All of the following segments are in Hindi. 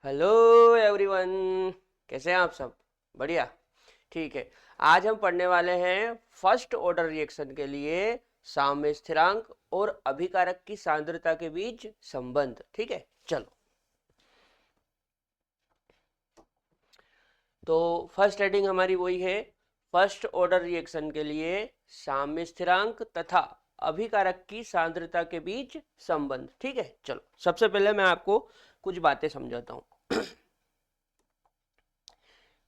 हेलो एवरीवन, कैसे हैं आप सब? बढ़िया। ठीक है। आज हम पढ़ने वाले हैं फर्स्ट ऑर्डर रिएक्शन के लिए साम्य स्थिरांक और अभिकारक की सांद्रता के बीच संबंध। ठीक है, चलो। तो फर्स्ट हेडिंग हमारी वही है, फर्स्ट ऑर्डर रिएक्शन के लिए साम्य स्थिरांक तथा अभिकारक की सांद्रता के बीच संबंध। ठीक है, चलो सबसे पहले मैं आपको कुछ बातें समझाता हूं।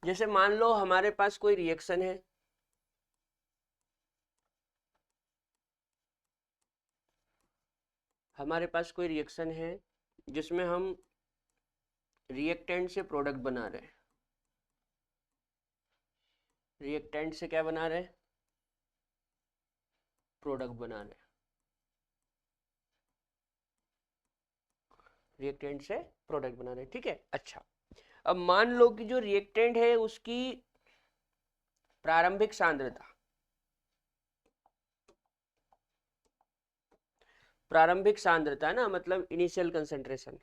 जैसे मान लो हमारे पास कोई रिएक्शन है, हमारे पास कोई रिएक्शन है जिसमें हम रिएक्टेंट से प्रोडक्ट बना रहे हैं। रिएक्टेंट से क्या बना रहे हैं? प्रोडक्ट बना रहे हैं। रिएक्टेंट से प्रोडक्ट बना रहे हैं, ठीक है। अच्छा, अब मान लो कि जो रिएक्टेंट है उसकी प्रारंभिक सांद्रता, प्रारंभिक सांद्रता ना मतलब इनिशियल कंसंट्रेशन,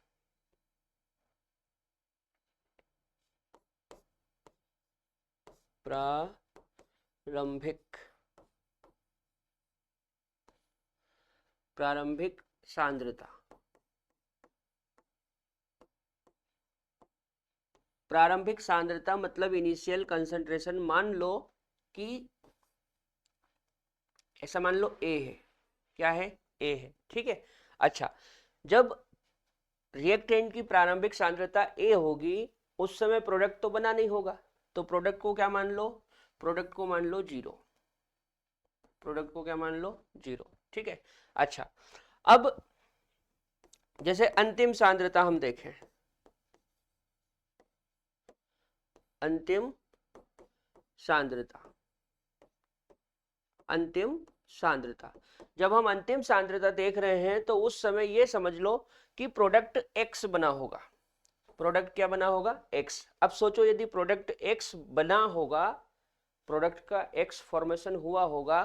प्रारंभिक प्रारंभिक सांद्रता, प्रारंभिक सांद्रता मतलब इनिशियल कंसंट्रेशन। मान लो कि ऐसा मान लो ए है। क्या है? ए है, ठीक है। अच्छा, जब रिएक्टेंट की प्रारंभिक सांद्रता ए होगी उस समय प्रोडक्ट तो बना नहीं होगा, तो प्रोडक्ट को क्या मान लो? प्रोडक्ट को मान लो जीरो। प्रोडक्ट को क्या मान लो? जीरो, ठीक है। अच्छा, अब जैसे अंतिम सांद्रता हम देखें, अंतिम सांद्रता, अंतिम सांद्रता, जब हम अंतिम सांद्रता देख रहे हैं तो उस समय ये समझ लो कि प्रोडक्ट एक्स बना होगा। प्रोडक्ट क्या बना होगा? एक्स। अब सोचो यदि प्रोडक्ट एक्स बना होगा, प्रोडक्ट का एक्स फॉर्मेशन हुआ होगा,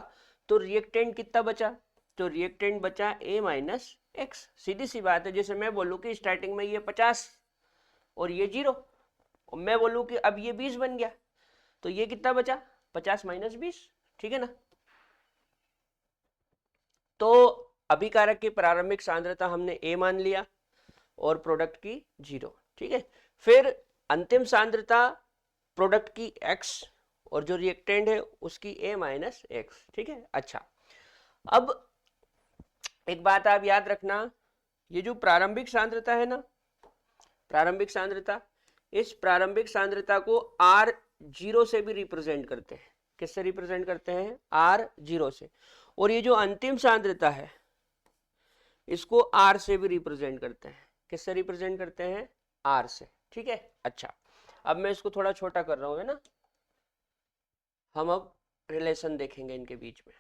तो रिएक्टेंट कितना बचा? तो रिएक्टेंट बचा ए माइनस एक्स। सीधी सी बात है, जैसे मैं बोलूं कि स्टार्टिंग में ये 50 और ये 0, और मैं बोलूं कि अब ये 20 बन गया, तो ये कितना बचा? 50 माइनस 20, ठीक है ना। तो अभिकारक की प्रारंभिक सांद्रता हमने ए मान लिया और प्रोडक्ट की 0, ठीक है। फिर अंतिम सांद्रता प्रोडक्ट की x और जो रिएक्टेंट है उसकी a माइनस एक्स, ठीक है। अच्छा, अब एक बात आप याद रखना, ये जो प्रारंभिक सांद्रता है ना, प्रारंभिक सांद्रता, इस प्रारंभिक सांद्रता को r0 से भी रिप्रेजेंट करते हैं। किससे रिप्रेजेंट करते हैं? r0 से। और ये जो अंतिम सांद्रता है इसको r से भी रिप्रेजेंट करते हैं। किससे रिप्रेजेंट करते हैं? r से, ठीक है। अच्छा, अब मैं इसको थोड़ा छोटा कर रहा हूं, है ना। हम अब रिलेशन देखेंगे इनके बीच में।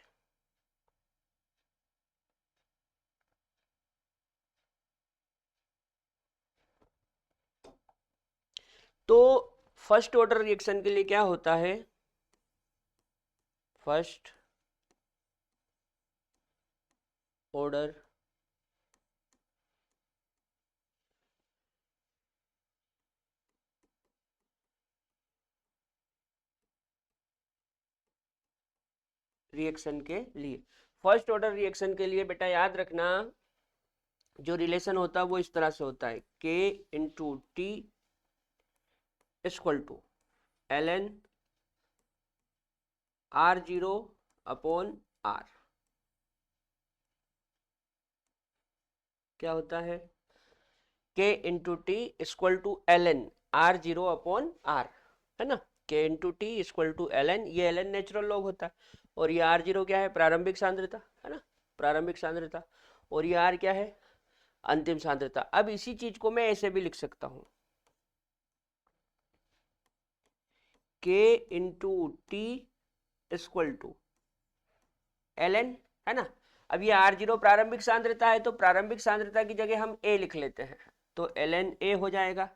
तो फर्स्ट ऑर्डर रिएक्शन के लिए क्या होता है? फर्स्ट ऑर्डर रिएक्शन के लिए, फर्स्ट ऑर्डर रिएक्शन के लिए बेटा याद रखना, जो रिलेशन होता है वो इस तरह से होता है, K into T equal to L N r0 upon r। क्या होता है? K into T equal to L N r0 upon r, है ना। K into T equal to L N, ये एल एन नेचुरल लॉग होता है, और ये r0 क्या है? प्रारंभिक सांद्रता, है ना, प्रारंभिक सांद्रता। और ये r क्या है? अंतिम सांद्रता। अब इसी चीज को मैं ऐसे भी लिख सकता हूं, K into T equal to L N, है ना। अब ये r0 प्रारंभिक सांद्रता है, तो प्रारंभिक सांद्रता की जगह हम a लिख लेते हैं, तो एल एन ए हो जाएगा।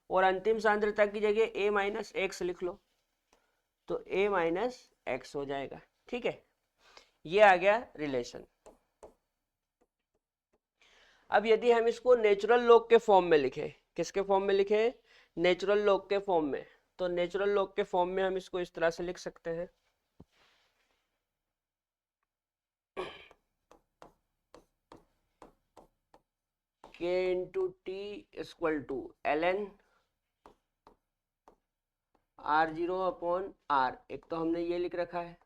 और अंतिम सांद्रता की जगह a माइनस एक्स लिख लो, तो a माइनस एक्स हो जाएगा, ठीक है। ये आ गया रिलेशन। अब यदि हम इसको नेचुरल लॉग के फॉर्म में लिखें, किसके फॉर्म में लिखे? नेचुरल लॉग के फॉर्म में। तो नेचुरल लॉग के फॉर्म में हम इसको इस तरह से लिख सकते हैं, k into T equal to ln r0 upon r। एक तो हमने ये लिख रखा है,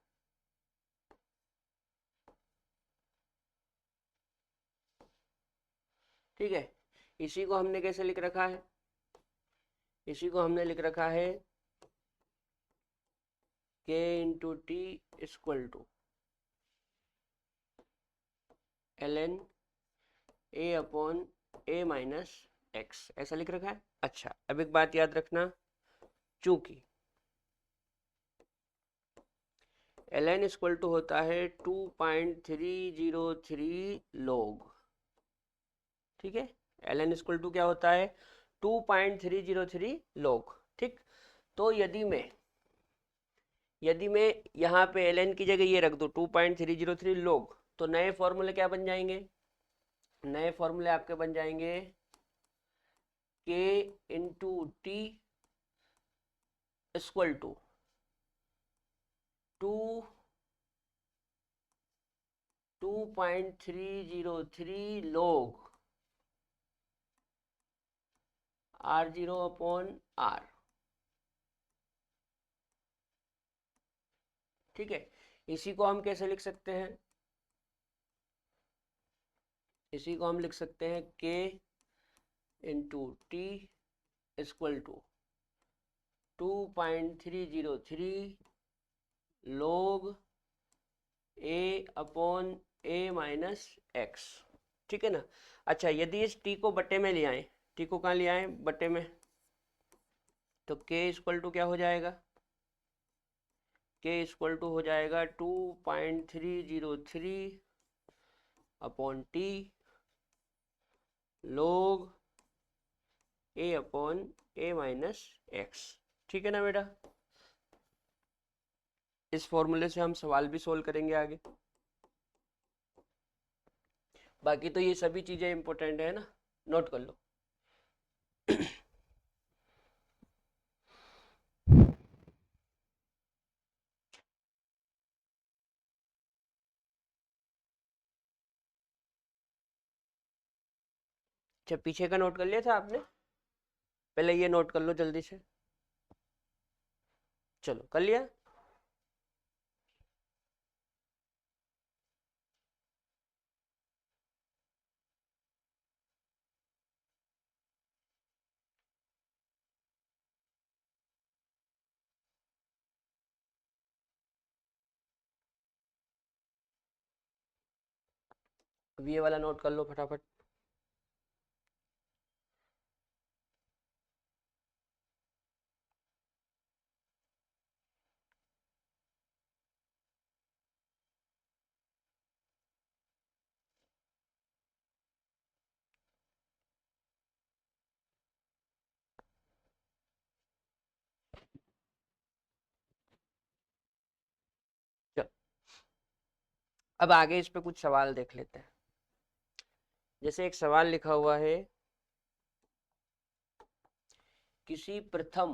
ठीक है। इसी को हमने कैसे लिख रखा है? इसी को हमने लिख रखा है k into T equal to ln a upon a minus x, ऐसा लिख रखा है। अच्छा, अब एक बात याद रखना, चूंकि ln इक्वल टू होता है 2.303 log, ठीक है। ln इक्वल टू क्या होता है? 2.303 log, ठीक। तो यदि मैं यहाँ पे ln की जगह ये रख दूँ 2.303 log, तो नए फॉर्मूले क्या बन जाएंगे? नए फॉर्मूले आपके बन जाएंगे k into T equal to 2.303 log r0 upon r, ठीक है। इसी को हम कैसे लिख सकते हैं? इसी को हम लिख सकते हैं k into T equal to 2.303 log a upon a minus x, ठीक है ना। अच्छा, यदि इस t को बटे में ले आए, t को कहाँ ले आए? बटे में, तो k इक्वल टू क्या हो जाएगा? k इक्वल टू हो जाएगा 2.303 upon T log a upon a minus x, ठीक है ना बेटा। इस फॉर्मूले से हम सवाल भी सोल्व करेंगे आगे। बाकी तो ये सभी चीजें इंपॉर्टेंट है ना, नोट कर लो। अच्छा, पीछे का नोट कर लिया था आपने? पहले ये नोट कर लो जल्दी से। चलो, कर लिया? अब ये वाला नोट कर लो फटाफट। चलो, अब आगे इस पे कुछ सवाल देख लेते हैं। जैसे एक सवाल लिखा हुआ है, किसी प्रथम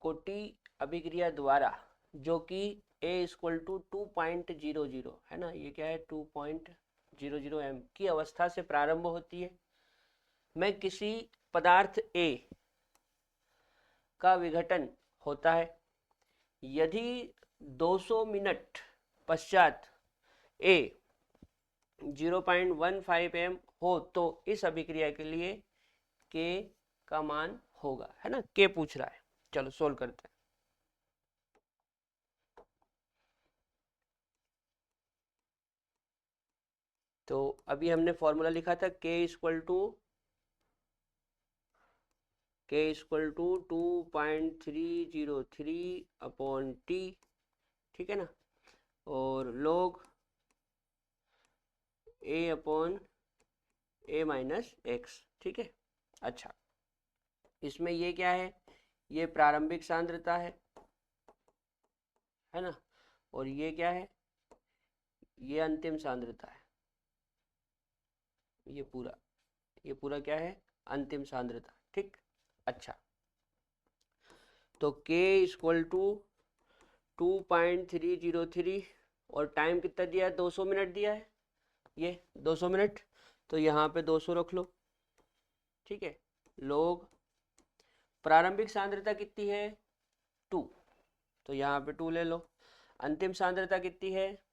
कोटि अभिक्रिया द्वारा, जो कि a इक्वल टू 2.00 है ना, ये क्या है? 2.00 m की अवस्था से प्रारंभ होती है, में किसी पदार्थ a का विघटन होता है। यदि 200 मिनट पश्चात a 0.15 m हो, तो इस अभिक्रिया के लिए k का मान होगा, है ना। k पूछ रहा है, चलो सोल्व करते हैं। तो अभी हमने फॉर्मूला लिखा था k equal to 2.303 upon T, ठीक है ना, और log a upon a minus x, ठीक है। अच्छा, इसमें ये क्या है? ये प्रारंभिक सांद्रता है ना, और ये क्या है? ये अंतिम सांद्रता है। ये पूरा क्या है? अंतिम सांद्रता। ठीक, अच्छा, तो k इक्वल टू 2.303 और टाइम कितना दिया है, 200 मिनट दिया है, ये 200 मिनट, तो यहाँ पे 200 रख लो। ठीक है, लोग प्रारंभिक सांद्रता कितनी है 2, तो यहाँ पे 2 ले लो। अंतिम सांद्रता कितनी है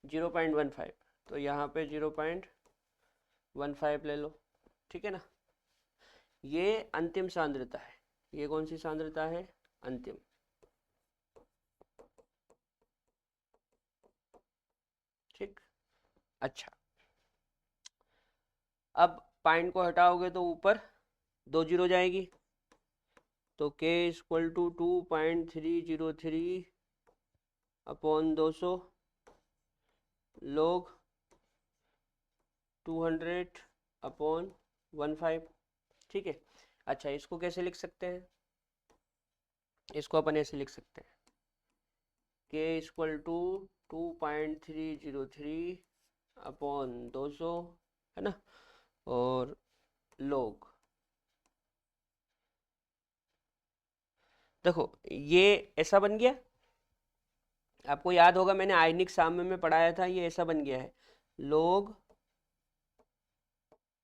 0.15, तो यहाँ पे 0.15 ले लो। ठीक है ना, ये अंतिम सांद्रता है। ये कौन सी सांद्रता है, अंतिम। ठीक, अच्छा, अब पॉइंट को हटाओगे तो ऊपर 2 जीरो जाएगी, तो k इक्वल टू 2.303 अपॉन 200 लोग 200 अपॉन 15। ठीक है, अच्छा, इसको कैसे लिख सकते हैं, इसको अपन ऐसे लिख सकते हैं, k इक्वल टू 2.303 अपॉन 200, है ना, और लोग, देखो ये ऐसा बन गया। आपको याद होगा मैंने आयनिक साम्य में पढ़ाया था, ये ऐसा बन गया है, log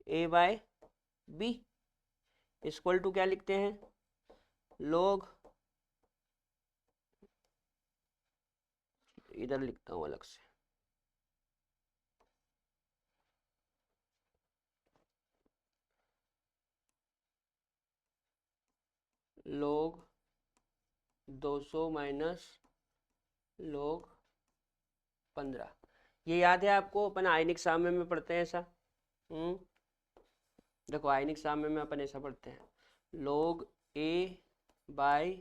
a by B equal to क्या लिखते हैं, लोग, इधर लिखता हूं अलग से, लोग 200 माइनस लोग 15। ये याद है आपको, अपन आयनिक साम्य में पढ़ते हैं ऐसा। देखो आयनिक साम्य में अपन ऐसा पढ़ते हैं, log a by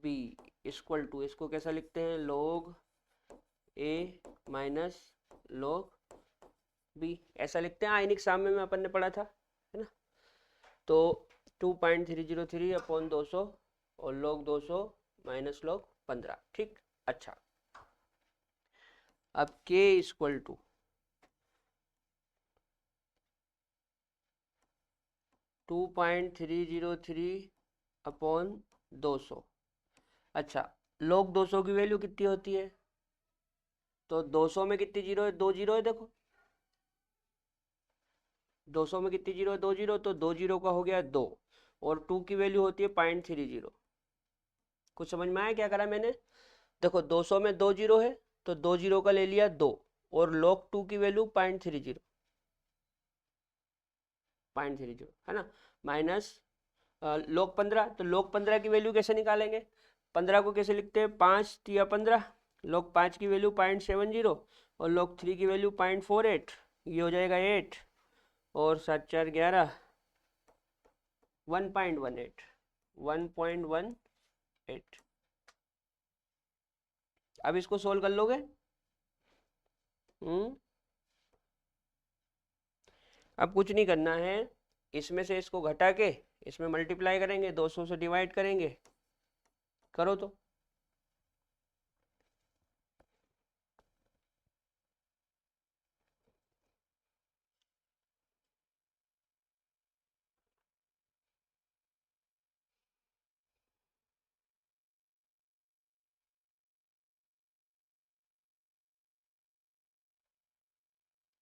B equal to, इसको कैसा लिखते हैं, लोग a माइनस लोग b, ऐसा लिखते हैं, आयनिक साम्य में अपन ने पढ़ा था, है ना। तो 2.303 अपॉन 200 और लोग 200 माइनस लोग 15। ठीक, अच्छा, अब k इक्वल टू 2.303 अपॉन 200। अच्छा, लोग 200 की वैल्यू कितनी होती है, तो 200 में कितनी जीरो है, 2 जीरो है, देखो 200 में कितनी जीरो है, 2 जीरो, तो 2 जीरो का हो गया 2, और 2 की वैल्यू होती है 0.30। कुछ समझ में आया क्या करा मैंने, देखो 200 में 2 जीरो है, तो 2 जीरो का ले लिया 2, और log 2 की वैल्यू 0.30, 0.30, है ना, माइनस log 15, तो log 15 की वैल्यू कैसे निकालेंगे, 15 को कैसे लिखते हैं, 5 या 15, log 5 की वैल्यू 0.70 और log 3 की वैल्यू 0.48, ये हो जाएगा 8, और 7 4 11, 1.18, 1.18। अब इसको सोल्व कर लोगे। अब कुछ नहीं करना है, इसमें से इसको घटा के इसमें मल्टीप्लाई करेंगे, 200 से डिवाइड करेंगे, करो तो।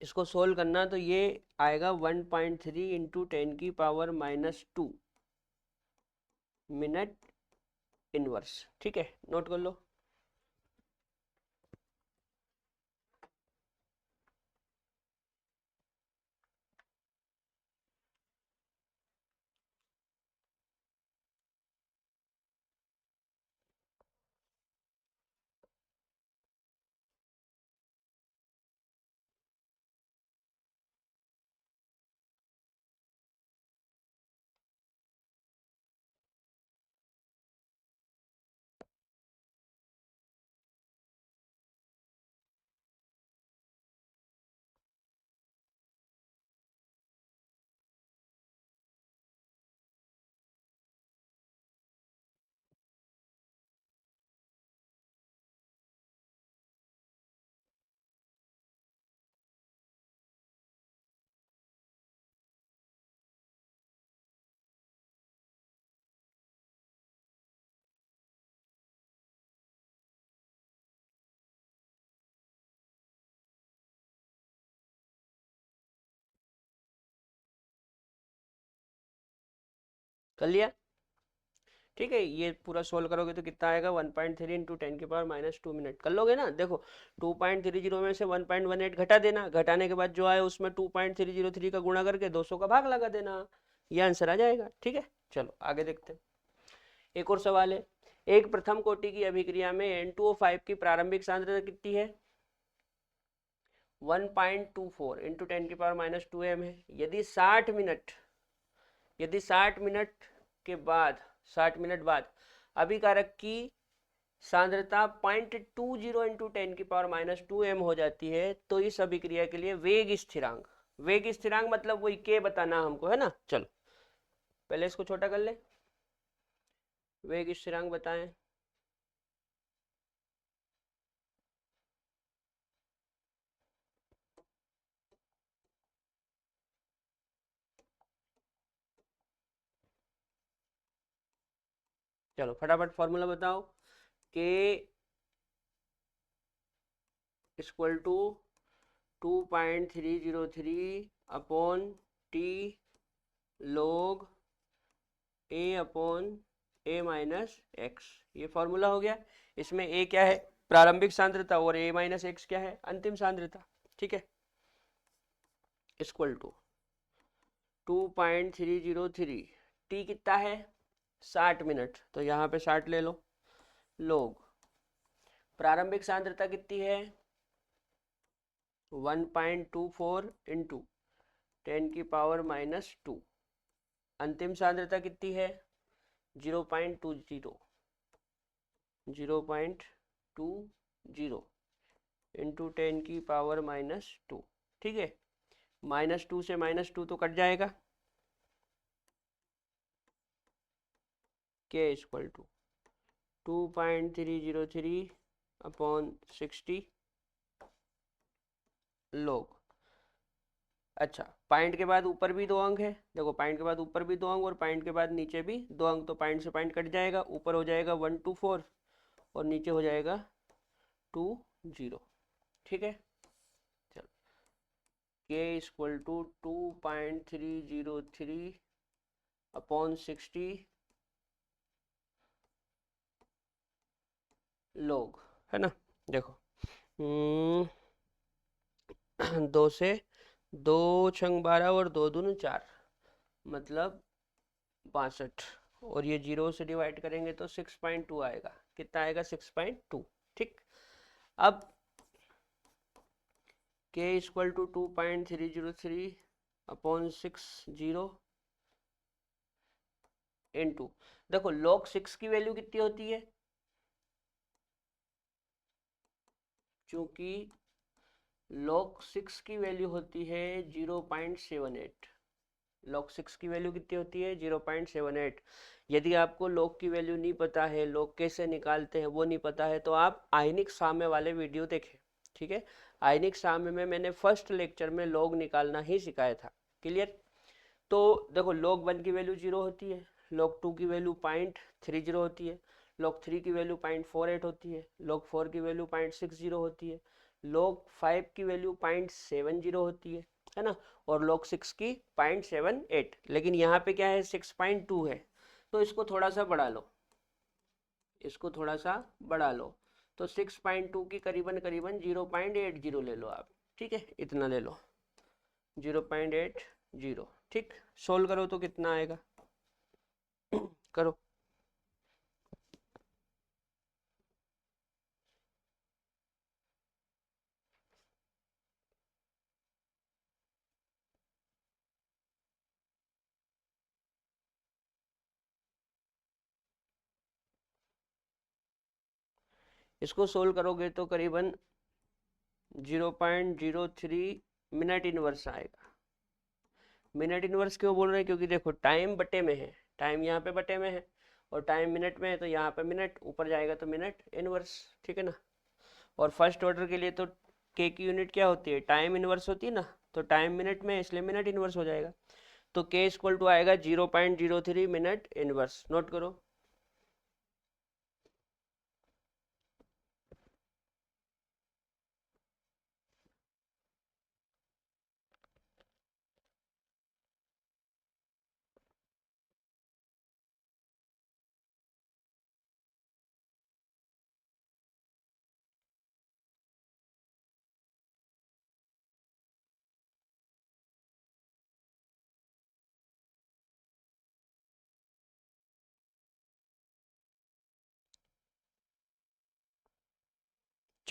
इसको सोल्व करना तो ये आएगा 1.3 इंटू 10 की पावर -2 मिनट इनवर्स। ठीक है, नोट कर लो। कर लिया, ठीक है। ये पूरा सोल्व करोगे तो कितना आएगा, 1.3 इंटू 10⁻⁻2 मिनट। कर लोगे ना। देखो 2.30 में से 1.18 घटा देना, घटाने के बाद जो आए उसमें 2.303 का गुणा करके 200 का भाग लगा देना, ये आंसर आ जाएगा, ठीक है। चलो आगे देखते हैं। एक और सवाल है, एक प्रथम कोटि की अभिक्रिया में N2O5 की प्रारंभिक सांद्रता कितनी है, 1.24 इंटू 10⁻² m है। यदि 60 मिनट के बाद 60 मिनट बाद अभिकारक की सांद्रता 0.20 इंटू 10⁻² m हो जाती है, तो इस अभिक्रिया के लिए वेग स्थिरांक, वेग स्थिरांक मतलब वही के बताना हमको, है ना। चलो पहले इसको छोटा कर ले, वेग स्थिरांक बताएं। चलो फटाफट फॉर्मूला बताओ, K equal to 2.303 upon T log a upon a minus x, ये फॉर्मूला हो गया। इसमें a क्या है, प्रारंभिक सांद्रता, और a माइनस एक्स क्या है, अंतिम सांद्रता, ठीक है। इक्वल टू 2.303, टी कितना है 60 मिनट, तो यहाँ पे 60 ले लो, लोग प्रारंभिक सांद्रता कितनी है 1.24 इंटू 10⁻⁻2, अंतिम सांद्रता कितनी है 0.20 इंटू 10⁻⁻2, ठीक है। -2 से -2 तो कट जाएगा, के इक्वल टू 2.303 अपॉन 60 लोग। अच्छा, पॉइंट के बाद ऊपर भी 2 अंक है, देखो पॉइंट के बाद ऊपर भी 2 अंक और पॉइंट के बाद नीचे भी 2 अंक, तो पॉइंट से पॉइंट कट जाएगा, ऊपर हो जाएगा 124 और नीचे हो जाएगा 20, ठीक है। चलो के इक्वल टू 2.303 अपॉन 60 लोग, है ना। देखो 2 से 2 छंग 12 और 2 दूनी 4, मतलब 62, और ये 0 से डिवाइड करेंगे तो 6.2 आएगा, कितना आएगा 6.2, ठीक। अब k equal to 2.303 upon 60 into, देखो log 6 की वैल्यू कितनी होती है, क्योंकि log 6 की वैल्यू होती है 0.78, log 6 की वैल्यू कितनी होती है 0.78। यदि आपको log की वैल्यू नहीं पता है, log कैसे निकालते हैं वो नहीं पता है, तो आप आयनिक साम्य वाले वीडियो देखें, ठीक है। आयनिक साम्य में मैंने फर्स्ट लेक्चर में log निकालना ही सिखाया था, क्लियर। तो देखो log 1 की वैल्यू 0 होती है, log 2 की वैल्यू 0.30 होती है, log 3 की वैल्यू 0.48 होती है, log 4 की वैल्यू 0.60 होती है, log 5 की वैल्यू 0.70 होती है ना, और log 6 की 0.78। लेकिन यहाँ पे क्या है 6.2 है, तो इसको थोड़ा सा बढ़ा लो, इसको थोड़ा सा बढ़ा लो, तो 6.2 की करीबन करीबन 0.80 ले लो आप, ठीक है, इतना ले लो 0.80, ठीक। सोल्व करो तो कितना आएगा, करो। इसको सोल्व करोगे तो करीबन 0.03 मिनट इनवर्स आएगा। मिनट इनवर्स क्यों बोल रहे हैं, क्योंकि देखो टाइम बटे में है, टाइम यहाँ पे बटे में है और टाइम मिनट में है, तो यहाँ पे मिनट ऊपर जाएगा तो मिनट इनवर्स, ठीक है ना। और फर्स्ट ऑर्डर के लिए तो के की यूनिट क्या होती है, टाइम इनवर्स होती है ना, तो टाइम मिनट में इसलिए मिनट इनवर्स हो जाएगा, तो के इक्वल टू आएगा 0.03 मिनट इनवर्स, नोट करो।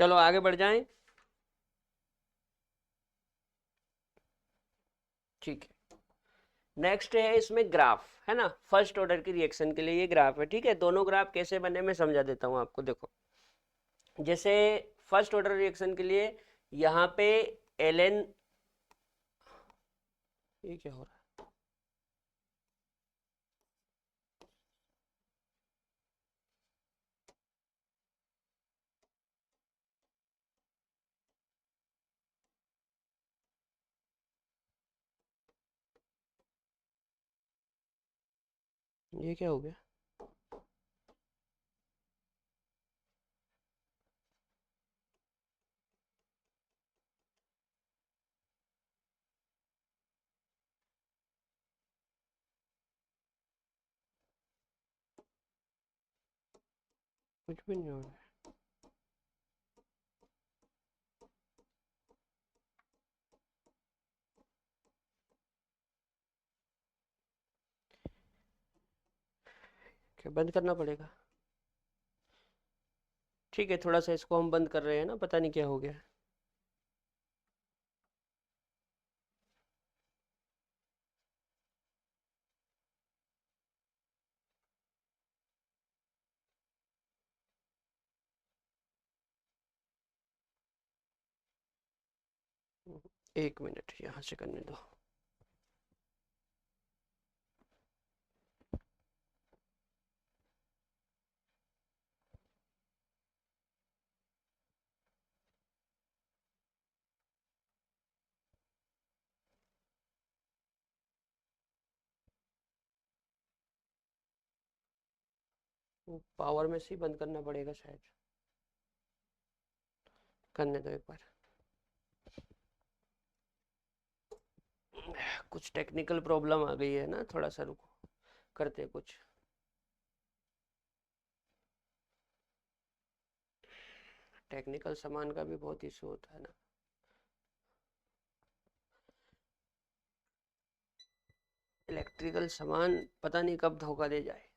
चलो आगे बढ़ जाएं। ठीक है, नेक्स्ट है इसमें ग्राफ, है ना। फर्स्ट ऑर्डर की रिएक्शन के लिए ये ग्राफ है, ठीक है। दोनों ग्राफ कैसे बने मैं समझा देता हूँ आपको। देखो, जैसे फर्स्ट ऑर्डर रिएक्शन के लिए यहाँ पे एल, ये क्या हो रहा है, ये क्या हो गया। कुछ भी नहीं हो रहा है। क्या बंद करना पड़ेगा। ठीक है, थोड़ा सा इसको हम बंद कर रहे हैं ना, पता नहीं क्या हो गया। एक मिनट यहाँ से करने दो। पावर में से ही बंद करना पड़ेगा शायद, करने दो एक बार। कुछ टेक्निकल प्रॉब्लम आ गई है ना, थोड़ा सा रुको, करते कुछ। टेक्निकल सामान का भी बहुत इशू होता है ना। इलेक्ट्रिकल सामान पता नहीं कब धोखा दे जाए।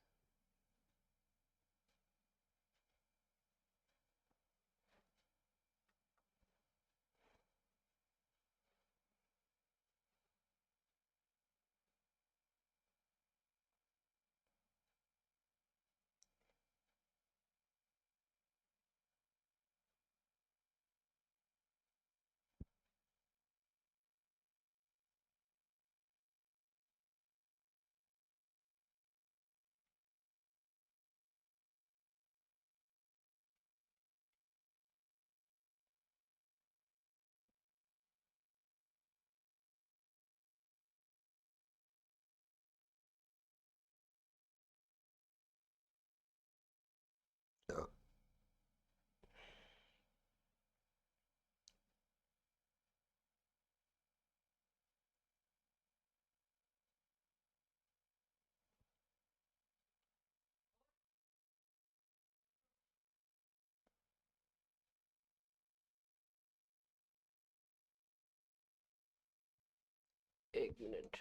एक मिनट।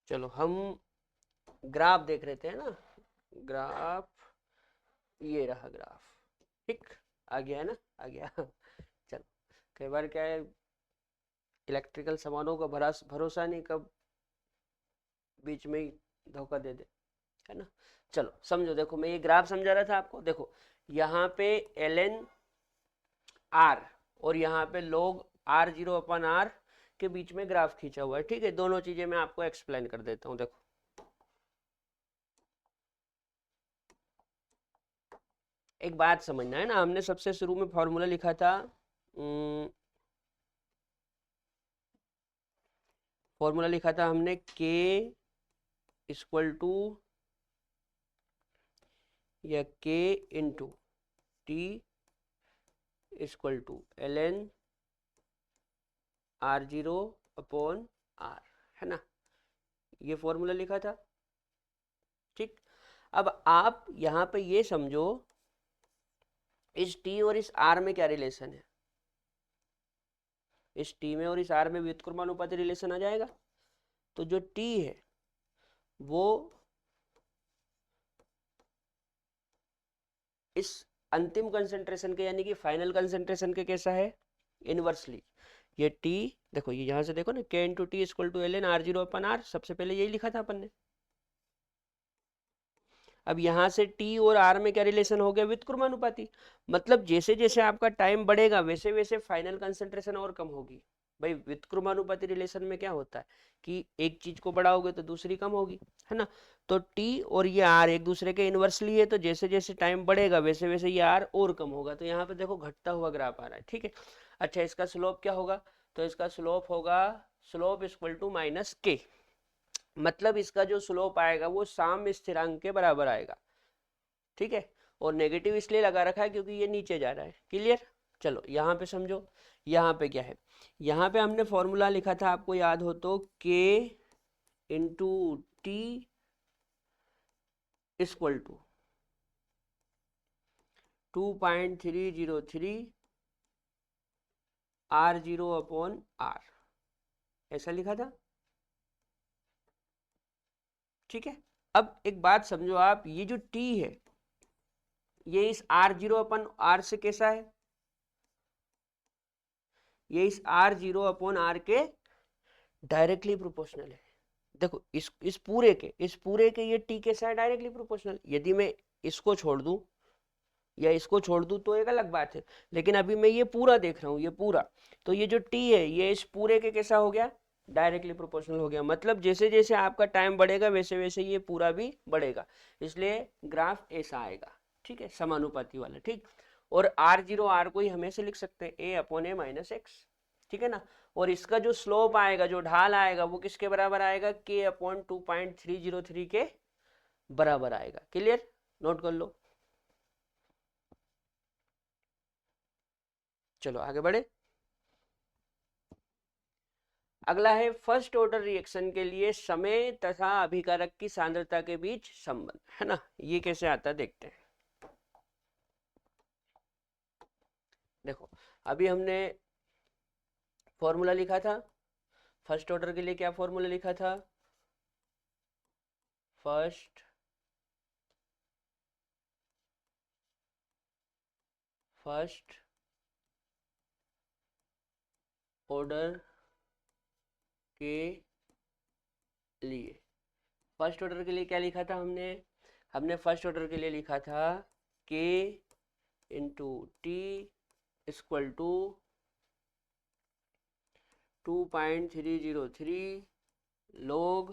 चलो हम ग्राफ देख रहे थे, है ना। ग्राफ, ये रहा ग्राफ। ठीक, आ गया है ना, आ गया। चलो, कई बार क्या है, इलेक्ट्रिकल सामानों का भरोसा नहीं, कब बीच में ही धोखा दे दे, है ना। चलो समझो, देखो मैं ये ग्राफ समझा रहा था आपको। देखो यहाँ पे एल एन आर और यहाँ पे लोग आर जीरो अपन आर के बीच में ग्राफ खींचा हुआ है, ठीक है। दोनों चीजें मैं आपको एक्सप्लेन कर देता हूँ। देखो, एक बात समझना है ना, हमने सबसे शुरू में फॉर्मूला लिखा था, फॉर्मूला लिखा था हमने के इक्वल टू, या K into T equal to L N R zero upon R, है ना। ये फॉर्मूला लिखा था। ठीक, अब आप यहाँ पे ये समझो इस टी और इस आर में क्या रिलेशन है। इस टी में और इस आर में व्युत्क्रमानुपाती रिलेशन आ जाएगा। तो जो टी है वो इस अंतिम कंसंट्रेशन के यानी कि फाइनल कंसंट्रेशन के कैसा है, इनवर्सली। ये टी देखो, ये यहाँ से देखो ना, K into T equal to L N R zero upon R, सबसे पहले यही लिखा था अपन ने। अब यहाँ से टी और आर में क्या रिलेशन हो गया, व्युत्क्रमानुपाती। मतलब जैसे जैसे आपका टाइम बढ़ेगा वैसे वैसे फाइनल कंसंट्रेशन और कम होगी। भाई व्युत्क्रमानुपाती रिलेशन में क्या होता है कि एक चीज को बढ़ाओगे तो दूसरी कम होगी, है ना। तो टी और ये आर एक दूसरे के इनवर्सली है, तो जैसे जैसे टाइम बढ़ेगा वैसे वैसे ये आर और कम होगा। तो यहाँ पे देखो घटता हुआ ग्राफ आ रहा है, ठीक है। अच्छा, इसका स्लोप क्या होगा, तो इसका स्लोप होगा स्लोप इक्वल टू माइनस के। मतलब इसका जो स्लोप आएगा वो साम्य स्थिरांक के बराबर आएगा, ठीक है। और नेगेटिव इसलिए लगा रखा है क्योंकि ये नीचे जा रहा है। क्लियर। चलो यहाँ पे समझो, यहाँ पे क्या है, यहाँ पे हमने फॉर्मूला लिखा था, आपको याद हो तो, K into T equal to 2.303 R zero upon R, ऐसा लिखा था, ठीक है। अब एक बात समझो आप, ये जो टी है ये इस आर जीरो अपन आर से कैसा है, ये इस आर जीरो अपॉन आर के डायरेक्टली प्रोपोर्शनल है। देखो इस पूरे के ये टी कैसा है, डायरेक्टली प्रोपोर्शनल। यदि मैं इसको छोड़ दूं या इसको छोड़ दूं तो एक अलग बात है, लेकिन अभी मैं ये पूरा देख रहा हूं, ये पूरा। तो ये जो टी है ये इस पूरे के कैसा हो गया, डायरेक्टली प्रोपोर्शनल हो गया। मतलब जैसे जैसे आपका टाइम बढ़ेगा वैसे वैसे ये पूरा भी बढ़ेगा, इसलिए ग्राफ ऐसा आएगा, ठीक है, समानुपाती वाला। ठीक, और आर जीरो आर को ही हम ऐसे लिख सकते हैं, ए अपॉन ए माइनस एक्स, ठीक है ना। और इसका जो स्लोप आएगा, जो ढाल आएगा, वो किसके बराबर आएगा, के अपॉन 2.303 के बराबर आएगा। क्लियर, नोट कर लो। चलो आगे बढ़े। अगला है फर्स्ट ऑर्डर रिएक्शन के लिए समय तथा अभिकारक की सांद्रता के बीच संबंध, है ना। ये कैसे आता है देखते हैं। देखो अभी हमने फॉर्मूला लिखा था फर्स्ट ऑर्डर के लिए, क्या फॉर्मूला लिखा था, फर्स्ट ऑर्डर के लिए, फर्स्ट ऑर्डर के लिए क्या लिखा था हमने, हमने फर्स्ट ऑर्डर के लिए लिखा था K into T equal to 2.303 log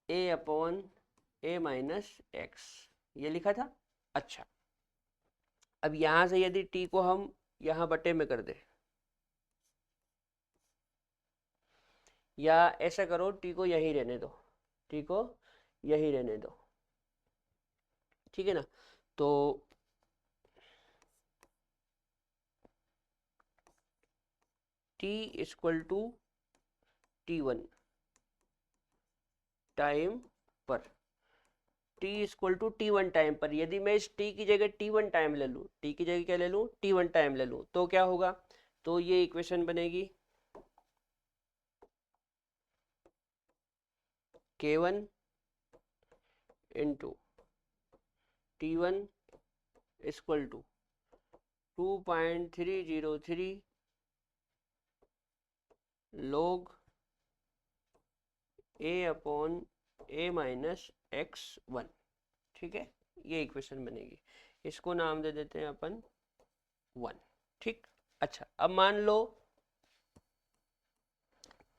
A upon A minus x, ये लिखा था। अच्छा, अब यहां से यदि टी को हम यहां बटे में कर दे, या ऐसा करो टी को यही रहने दो, टी को यही रहने दो, ठीक है ना। तो T equal to T1 time पर, T equal to T1 time पर, यदि मैं इस टी की जगह T1 टाइम ले लूँ, टी की जगह क्या ले लूँ, T1 टाइम ले लूँ, तो क्या होगा, तो ये इक्वेशन बनेगी K1 into T1 equal to 2.303 log A upon A minus x one, ठीक है। ये इक्वेशन बनेगी, इसको नाम दे देते हैं अपन 1, ठीक। अच्छा, अब मान लो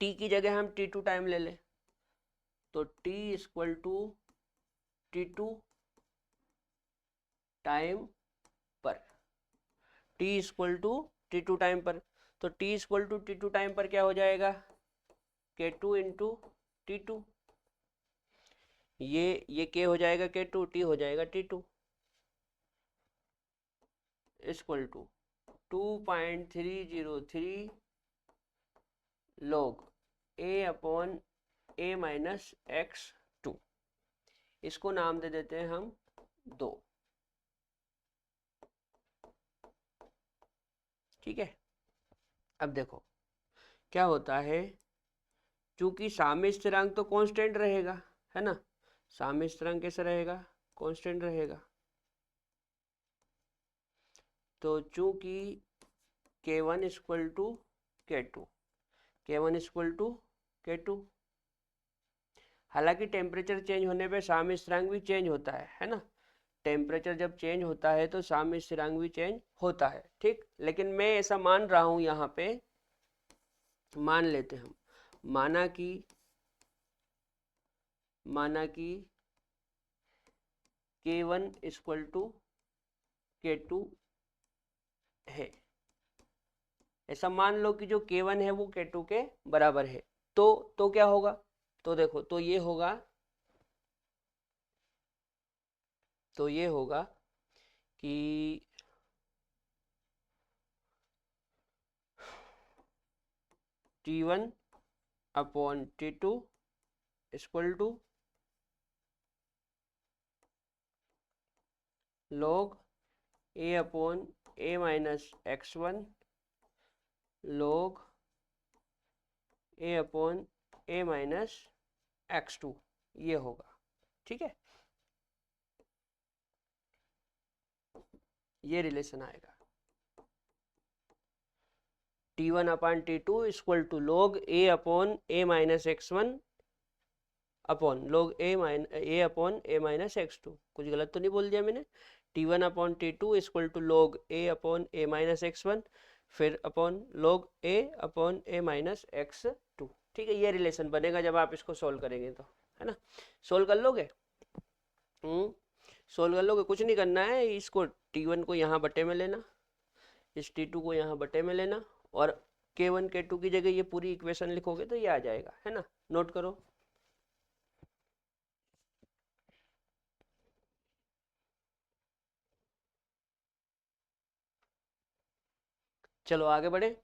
t की जगह हम T2 टाइम ले लें, तो t equal to T2 time पर, t equal to T2 time पर, तो t equal to T2 time पर क्या हो जाएगा, K2 इंटू T2, ये K हो जाएगा K2, T हो जाएगा T2 equal to 2.303 log A upon A minus x two, इसको नाम दे देते हैं हम 2। ठीक है, अब देखो क्या होता है, चूंकि साम्य स्थिरांक तो कांस्टेंट रहेगा, है ना, साम्य स्थिरांक कैसे रहेगा, कांस्टेंट रहेगा। तो चूंकि k1 equal to k2, k1 equal to k2, हालांकि टेम्परेचर चेंज होने पे साम्य स्थिरांक भी चेंज होता है ना, टेम्परेचर जब चेंज होता है तो साम्य स्थिरांक भी चेंज होता है, ठीक। लेकिन मैं ऐसा मान रहा हूं यहाँ पे, मान लेते हम, माना कि k1 इक्वल टू k2 है, ऐसा मान लो कि जो k1 है वो k2 के बराबर है। तो क्या होगा, तो देखो, तो ये होगा कि T1 upon T2 equal to log a upon a minus x1 log a upon a minus x2, ये होगा। ठीक है, ये रिलेशन आएगा, T1 upon T2 equal to log a upon a minus x1 upon log a upon a minus x2। कुछ गलत तो नहीं बोल दिया मैंने, T1 upon T2 equal to log a upon a minus x1 फिर upon log a upon a minus x2। ठीक है, ये रिलेशन बनेगा जब आप इसको सोल्व करेंगे तो, है ना। सोल्व कर लोगे, सोल्व कर लोगे, कुछ नहीं करना है, इसको T1 को यहाँ बटे में लेना, इस T2 को यहाँ बटे में लेना, और K1 K2 की जगह ये पूरी इक्वेशन लिखोगे तो ये आ जाएगा, है ना। नोट करो, चलो आगे बढ़े।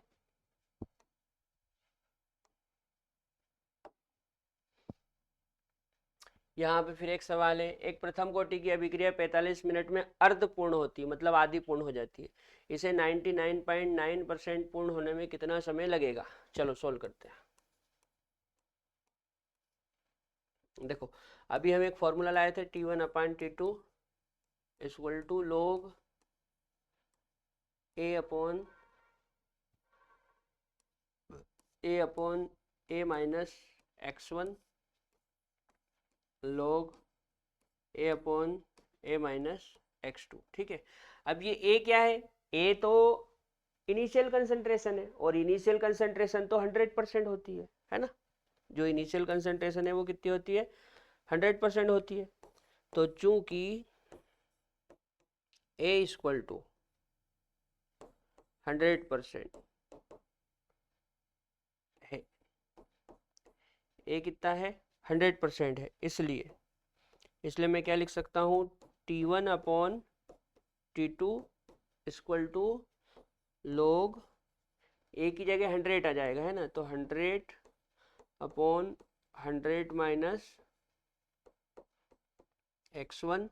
यहाँ पे फिर एक सवाल है, एक प्रथम कोटि की अभिक्रिया 45 मिनट में अर्ध पूर्ण होती है, मतलब आधी पूर्ण हो जाती है, इसे 99.9% पूर्ण होने में कितना समय लगेगा। चलो सोल्व करते हैं। देखो, अभी हम एक फॉर्मूला लाए थे, T1 upon T2 equal to log a upon a minus x1 log a upon a minus x2। ठीक है, अब ये a क्या है, a तो इनिशियल कंसंट्रेशन है, और इनिशियल कंसंट्रेशन तो 100% होती है ना, जो इनिशियल कंसंट्रेशन है वो कितनी होती है, 100% होती है। तो चूंकि a इक्वल टू 100% है, a कितना है, 100% है, इसलिए मैं क्या लिख सकता हूँ, T1 upon T2 equal to log a की जगह 100 आ जाएगा, है ना, तो 100 upon 100 minus x1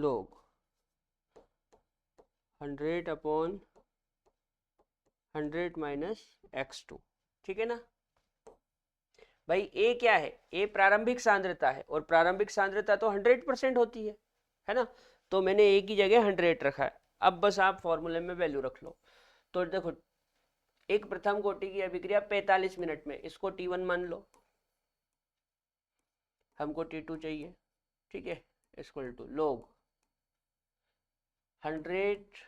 log 100 upon 100 minus x2। ठीक है ना भाई, a क्या है, a प्रारंभिक सांद्रता है, और प्रारंभिक सांद्रता तो 100% होती है ना, तो मैंने a की जगह 100 रखा है। अब बस आप फॉर्मूले में वैल्यू रख लो। तो देखो, एक प्रथम कोटि की अभिक्रिया 45 मिनट में, इसको T1 मान लो, हमको T2 चाहिए। ठीक है, equal to log 100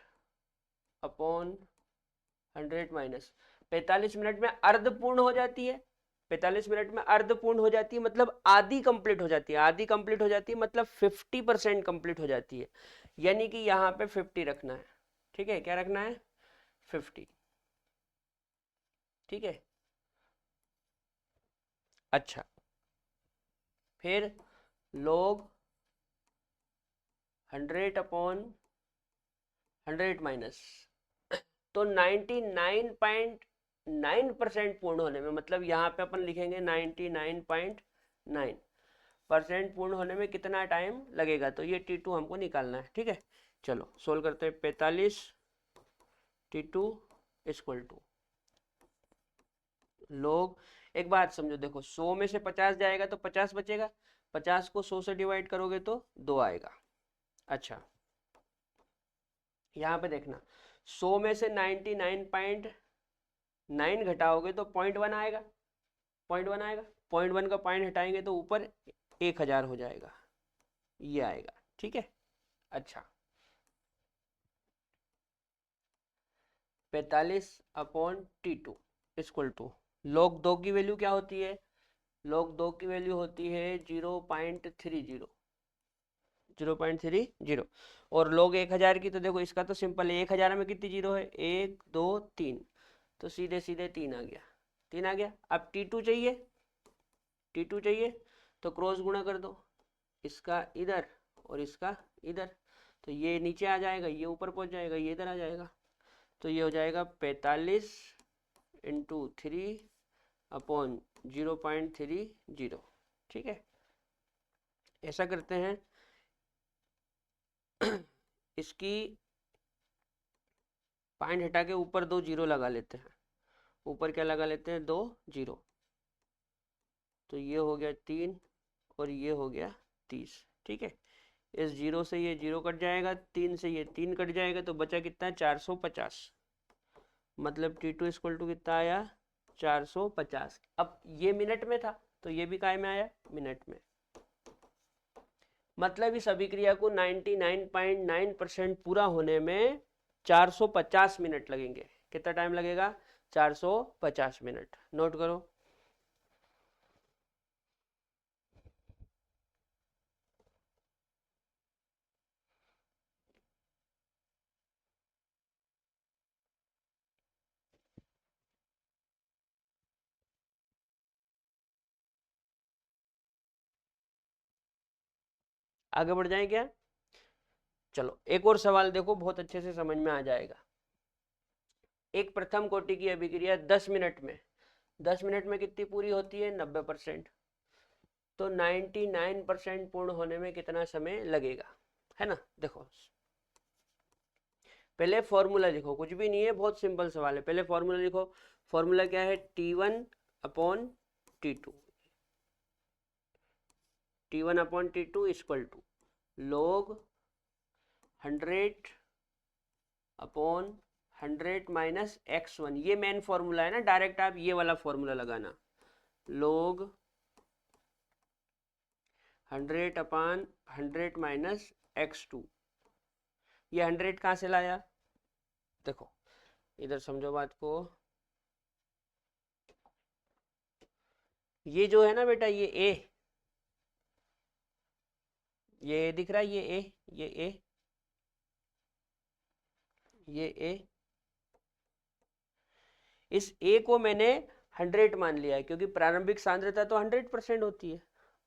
upon 100 minus 45 minute में अर्ध पूर्ण हो जाती है, 45 मिनट में अर्ध पूर्ण हो जाती है मतलब आधी कंप्लीट हो जाती है, आधी कंप्लीट हो जाती है मतलब 50% कंप्लीट हो जाती है, यानी कि यहाँ पे 50 रखना है। ठीक है, क्या रखना है, 50। ठीक है, अच्छा, फिर log 100 अपॉन 100 माइनस तो 99.9% पूर्ण होने में, मतलब यहाँ पे अपन लिखेंगे 99.9% पूर्ण होने में कितना टाइम लगेगा, तो ये T2 हमको निकालना है। ठीक है, चलो सोल्व करते हैं। 45 T2 इक्वल टू लोग, एक बात समझो, देखो 100 में से 50 जाएगा तो 50 बचेगा, 50 को 100 से डिवाइड करोगे तो 2 आएगा। अच्छा, यहाँ पे देखना, 100 में से 99.9 घटाओगे तो 0.1 आएगा, 0.1 आएगा, 0.1 का पॉइंट हटाएंगे तो ऊपर 1000 हो जाएगा, ये आएगा। ठीक है, अच्छा 45/T2 इक्वल टू log 2 की वैल्यू क्या होती है, log 2 की वैल्यू होती है 0.30, 0.30। और log 1000 की, तो देखो इसका तो सिंपल है, 1000 में कितनी जीरो है, 1 2 3, तो सीधे सीधे 3 आ गया, 3 आ गया। अब T2 चाहिए, T2 चाहिए तो क्रॉस गुणा कर दो, इसका इधर और इसका इधर, तो ये नीचे आ जाएगा, ये ऊपर पहुंच जाएगा, ये इधर आ जाएगा, तो ये हो जाएगा 45 × 3/0.30। ठीक है, ऐसा करते हैं, इसकी पॉइंट हटा के ऊपर 2 जीरो लगा लेते हैं, ऊपर क्या लगा लेते हैं, 2 जीरो, तो ये हो गया 3 और ये हो गया 30। ठीक है, इस जीरो से ये जीरो कट जाएगा, 3 से ये 3 कट जाएगा, तो बचा कितना, 450। मतलब T2 इक्वल टू कितना आया, 450। अब ये मिनट में था तो ये भी काय में आया, मिनट में। मतलब इस अभिक्रिया को 99.9% पूरा होने में 450 मिनट लगेंगे। कितना टाइम लगेगा, 450 मिनट। नोट करो। आगे बढ़ जाए क्या, चलो एक और सवाल देखो, बहुत अच्छे से समझ में आ जाएगा। एक प्रथम कोटि की अभिक्रिया 10 मिनट में, 10 मिनट में कितनी पूरी होती है, 90%। तो 99% पूर्ण होने में कितना समय लगेगा, है ना। देखो पहले फॉर्मूला लिखो, कुछ भी नहीं है, बहुत सिंपल सवाल है। पहले फॉर्मूला लिखो, फॉर्मूला क्या है, T1/T2, T1/T2 equal to log 100/100 minus x1। ये मेन फॉर्मूला है ना, डायरेक्ट आप ये वाला फॉर्मूला लगाना, log 100/100 माइनस x2। ये 100 कहाँ से लाया, देखो इधर समझो बात को, ये जो है ना बेटा, ये दिख रहा है, ये ए, इस ए को मैंने 100 मान लिया है, क्योंकि प्रारंभिक सांद्रता तो 100% होती है।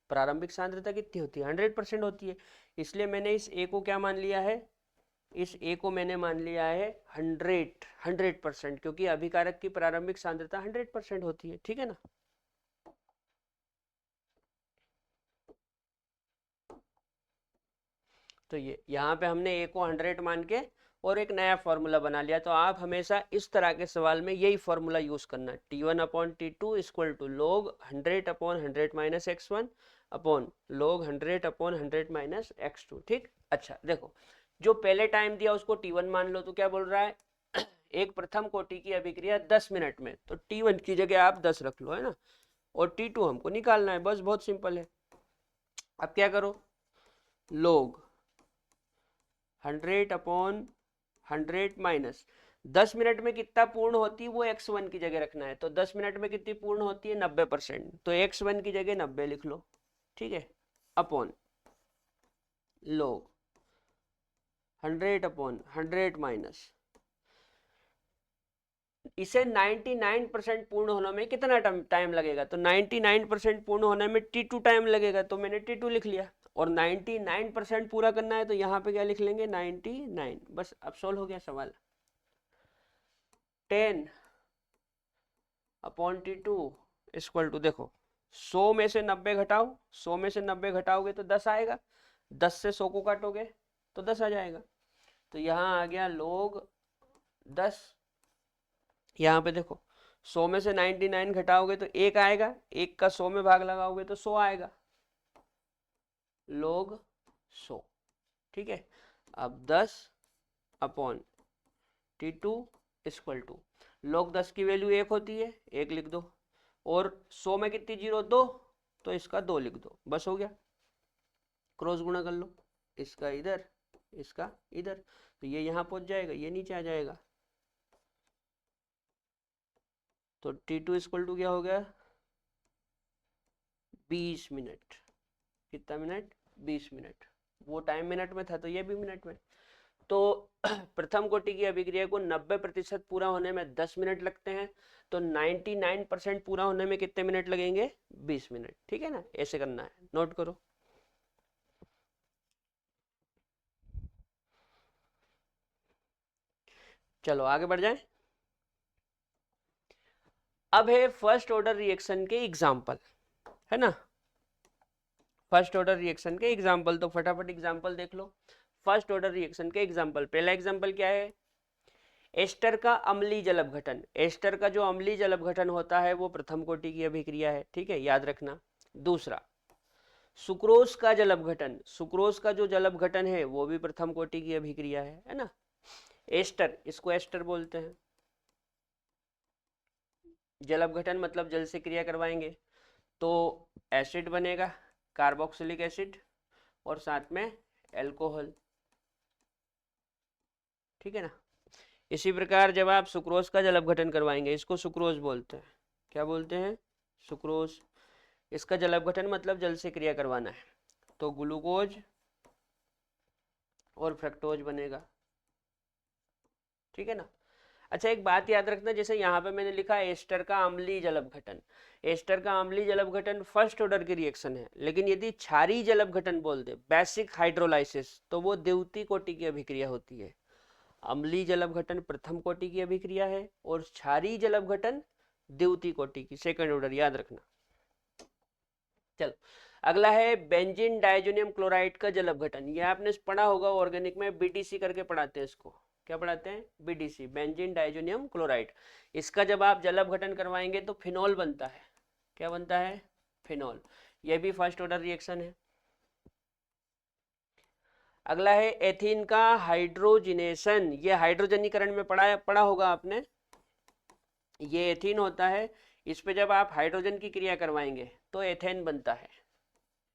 प्रारंभिक सांद्रता कितनी होती है, 100% होती है। इसलिए मैंने इस ए को क्या मान लिया है, इस ए को मैंने मान लिया है 100%, क्योंकि अभिकारक की प्रारंभिक सांद्रता 100% होती है। ठीक है ना। तो ये यहाँ पे हमने ए को 100 मान के और एक नया फॉर्मूला बना लिया। तो आप हमेशा इस तरह के सवाल में यही फॉर्मूला यूज करना, T1/T2 equal to log 100/100 minus x1 upon log 100/100 minus x2। ठीक, अच्छा देखो, जो पहले टाइम दिया उसको T1 मान लो, तो क्या बोल रहा है, एक प्रथम कोटि की अभिक्रिया 10 मिनट में, तो T1 की जगह आप 10 रख लो, है ना। और T2 हमको निकालना है, बस बहुत सिंपल है। अब क्या करो, log 100/100 माइनस 10 मिनट में कितना पूर्ण होती है वो x1 की जगह रखना है। तो 10 मिनट में कितनी पूर्ण होती है, 90%, तो x1 की जगह 90 लिख लो। ठीक है, अपॉन log 100/100 माइनस, इसे 99% पूर्ण होने में कितना टाइम लगेगा, तो 99% पूर्ण होने में T2 टाइम लगेगा, तो मैंने T2 लिख लिया। और 99% पूरा करना है तो यहाँ पे क्या लिख लेंगे, 99। बस अब सोल्व हो गया सवाल। 10/T2 इक्वल टू, देखो 100 में से 90 घटाओ, 100 में से 90 घटाओगे तो 10 आएगा, 10 से 100 को काटोगे तो 10 आ जाएगा। तो यहाँ आ गया log 10। यहाँ पे देखो 100 में से 99 घटाओगे तो 1 आएगा, 1 का 100 में भाग लगाओगे तो 100 आएगा, log 100। ठीक है, अब 10/T2 इक्वल टू, log 10 की वैल्यू 1 होती है, 1 लिख दो, और 100 में कितनी जीरो, 2, तो इसका 2 लिख दो, बस हो गया। क्रॉस गुणा कर लो, इसका इधर, इसका इधर, तो ये यहाँ पहुंच जाएगा, ये नीचे आ जाएगा। तो T2 इक्वल टू क्या हो गया, 20 मिनट। कितना मिनट, 20 मिनट। वो टाइम मिनट में था तो ये भी मिनट में। तो प्रथम कोटि की अभिक्रिया को 90% पूरा होने में 10 मिनट लगते हैं, तो 99% पूरा होने में कितने मिनट लगेंगे, 20 मिनट। ठीक है ना, ऐसे करना है, नोट करो। चलो आगे बढ़ जाएं। अब है फर्स्ट ऑर्डर रिएक्शन के एग्जाम्पल, है ना, फर्स्ट ऑर्डर रिएक्शन के एग्जाम्पल। तो फटाफट एग्जाम्पल देख लो। फर्स्ट ऑर्डर रिएक्शन के एग्जाम्पल, पहला एग्जाम्पल क्या है, एस्टर का अम्लीय जल अपघटन। एस्टर का जो अम्लीय जल अपघटन होता है वो प्रथम कोटि की अभिक्रिया है, ठीक है, याद रखना। दूसरा, सुक्रोज का जल अपघटन। सुक्रोज का जो जल अपघटन है वो भी प्रथम कोटि की अभिक्रिया है ना। एस्टर, इसको एस्टर बोलते हैं। जल अपघटन मतलब जल से क्रिया करवाएंगे तो एसिड बनेगा, कार्बोक्सिलिक एसिड, और साथ में एल्कोहल। ठीक है ना। इसी प्रकार जब आप सुक्रोज का जल अपघटन करवाएंगे, इसको सुक्रोज बोलते हैं। क्या बोलते हैं, सुक्रोज। इसका जल अपघटन मतलब जल से क्रिया करवाना है, तो ग्लूकोज और फ्रक्टोज बनेगा। ठीक है ना। अच्छा, एक बात याद रखना, जैसे यहाँ पे मैंने लिखा एस्टर का अम्लीय जल अपघटन। एस्टर का अम्लीय जल अपघटन फर्स्ट ऑर्डर की रिएक्शन है, लेकिन यदि क्षारीय जल अपघटन बोल दे, बेसिक हाइड्रोलाइसिस, तो वो द्वितीय कोटि की अभिक्रिया होती है। अम्लीय जल अपघटन प्रथम कोटि की अभिक्रिया है और क्षारीय जल अपघटन द्वितीय कोटि की, सेकंड ऑर्डर, याद रखना। चलो अगला है बेंजीन डाइजोनियम क्लोराइड का जल अपघटन। ये आपने पढ़ा होगा ऑर्गेनिक में, बीटीसी करके पढ़ाते हैं इसको। क्या पढ़ाते हैं, बीडीसी, बेंजीन डाइजोनियम क्लोराइड। इसका जब आप जल अपघटन करवाएंगे तो फिनॉल बनता है। क्या बनता है, फिनॉल। यह भी फर्स्ट ऑर्डर रिएक्शन है। अगला है एथीन का हाइड्रोजिनेशन। ये हाइड्रोजनीकरण में पढ़ा होगा आपने। ये एथीन होता है, इस पे जब आप हाइड्रोजन की क्रिया करवाएंगे तो एथेन बनता है।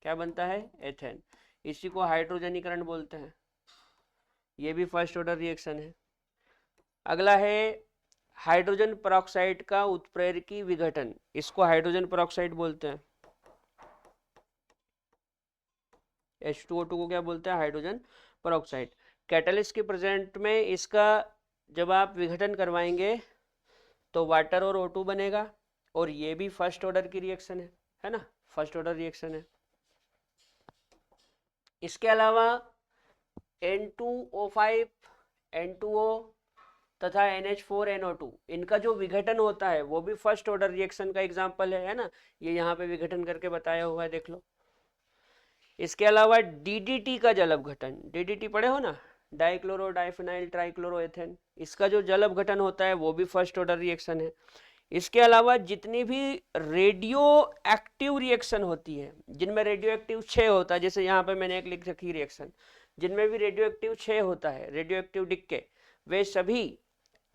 क्या बनता है, एथेन। इसी को हाइड्रोजनीकरण बोलते हैं। ये भी फर्स्ट ऑर्डर रिएक्शन है। अगला है हाइड्रोजन परऑक्साइड का उत्प्रेरकी विघटन। इसको हाइड्रोजन परऑक्साइड बोलते हैं। H2O2 को क्या बोलते हैं, हाइड्रोजन परऑक्साइड। कैटलिस्ट के प्रेजेंट में इसका जब आप विघटन करवाएंगे तो वाटर और O2 बनेगा, और ये भी फर्स्ट ऑर्डर की रिएक्शन है ना, फर्स्ट ऑर्डर रिएक्शन है। इसके अलावा N2O5, N2O तथा NH4NO2, इनका जो विघटन होता है वो भी फर्स्ट ऑर्डर रिएक्शन का एग्जाम्पल है ना। ये यहाँ पे विघटन करके बताया हुआ है, देख लो। इसके अलावा DDT का जल अपघटन, DDT पढ़े हो ना, डाइक्लोरो डाइफिनाइल ट्राइक्लोरोएथेन। इसका जो जल अपघटन होता है वो भी फर्स्ट ऑर्डर रिएक्शन है। इसके अलावा जितनी भी रेडियो एक्टिव रिएक्शन होती है, जिनमें रेडियो एक्टिव 6 होता है, जैसे यहाँ पे मैंने एक लिख रखी रिएक्शन, जिनमें भी रेडियो एक्टिव 6 होता है, रेडियो एक्टिव डिक्के, वे सभी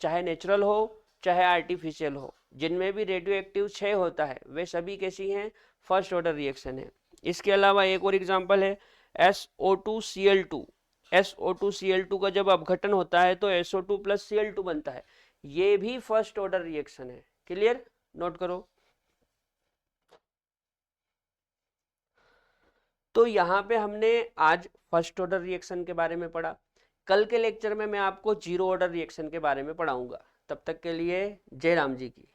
चाहे नेचुरल हो चाहे आर्टिफिशियल हो, जिनमें भी रेडियो एक्टिव 6 होता है वे सभी कैसी हैं, फर्स्ट ऑर्डर रिएक्शन है। इसके अलावा एक और एग्जाम्पल है SO2Cl2। SO2Cl2 का जब अपघटन होता है तो SO2 + Cl2 बनता है। ये भी फर्स्ट ऑर्डर रिएक्शन है। क्लियर, नोट करो। तो यहाँ पे हमने आज फर्स्ट ऑर्डर रिएक्शन के बारे में पढ़ा। कल के लेक्चर में मैं आपको जीरो ऑर्डर रिएक्शन के बारे में पढ़ाऊंगा। तब तक के लिए जय राम जी की।